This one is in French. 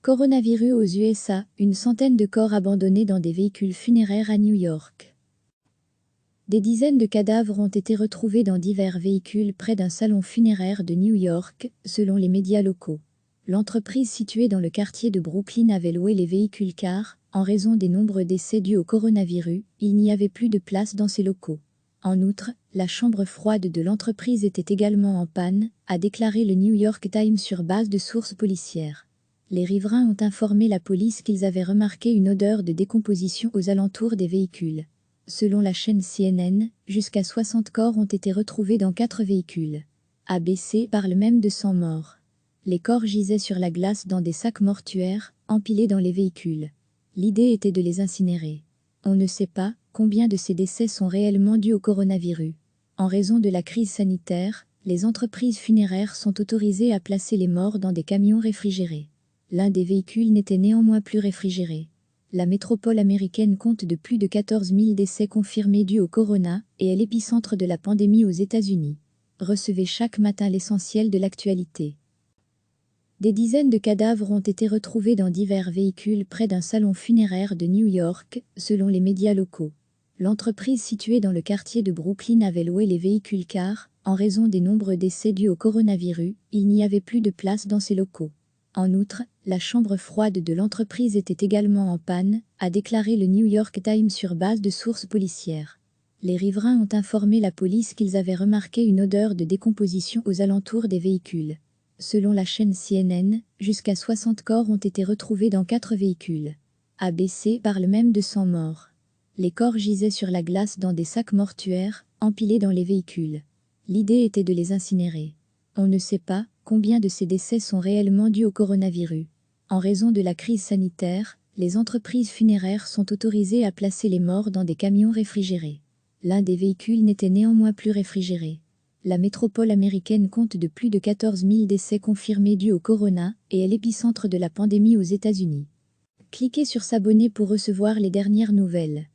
Coronavirus aux USA, une centaine de corps abandonnés dans des véhicules funéraires à New York. Des dizaines de cadavres ont été retrouvés dans divers véhicules près d'un salon funéraire de New York, selon les médias locaux. L'entreprise située dans le quartier de Brooklyn avait loué les véhicules car, en raison des nombreux décès dus au coronavirus, il n'y avait plus de place dans ses locaux. En outre, la chambre froide de l'entreprise était également en panne, a déclaré le New York Times sur base de sources policières. Les riverains ont informé la police qu'ils avaient remarqué une odeur de décomposition aux alentours des véhicules. Selon la chaîne CNN, jusqu'à 60 corps ont été retrouvés dans 4 véhicules. ABC parle même de 100 morts. Les corps gisaient sur la glace dans des sacs mortuaires, empilés dans les véhicules. L'idée était de les incinérer. On ne sait pas combien de ces décès sont réellement dus au coronavirus. En raison de la crise sanitaire, les entreprises funéraires sont autorisées à placer les morts dans des camions réfrigérés. L'un des véhicules n'était néanmoins plus réfrigéré. La métropole américaine compte de plus de 14 000 décès confirmés dus au corona et est l'épicentre de la pandémie aux États-Unis. Recevez chaque matin l'essentiel de l'actualité. Des dizaines de cadavres ont été retrouvés dans divers véhicules près d'un salon funéraire de New York, selon les médias locaux. L'entreprise située dans le quartier de Brooklyn avait loué les véhicules car, en raison des nombreux décès dus au coronavirus, il n'y avait plus de place dans ses locaux. En outre, la chambre froide de l'entreprise était également en panne, a déclaré le New York Times sur base de sources policières. Les riverains ont informé la police qu'ils avaient remarqué une odeur de décomposition aux alentours des véhicules. Selon la chaîne CNN, jusqu'à 60 corps ont été retrouvés dans 4 véhicules. ABC parle même de 100 morts. Les corps gisaient sur la glace dans des sacs mortuaires, empilés dans les véhicules. L'idée était de les incinérer. On ne sait pas combien de ces décès sont réellement dus au coronavirus. En raison de la crise sanitaire, les entreprises funéraires sont autorisées à placer les morts dans des camions réfrigérés. L'un des véhicules n'était néanmoins plus réfrigéré. La métropole américaine compte de plus de 14 000 décès confirmés dus au corona et est l'épicentre de la pandémie aux États-Unis. Cliquez sur s'abonner pour recevoir les dernières nouvelles.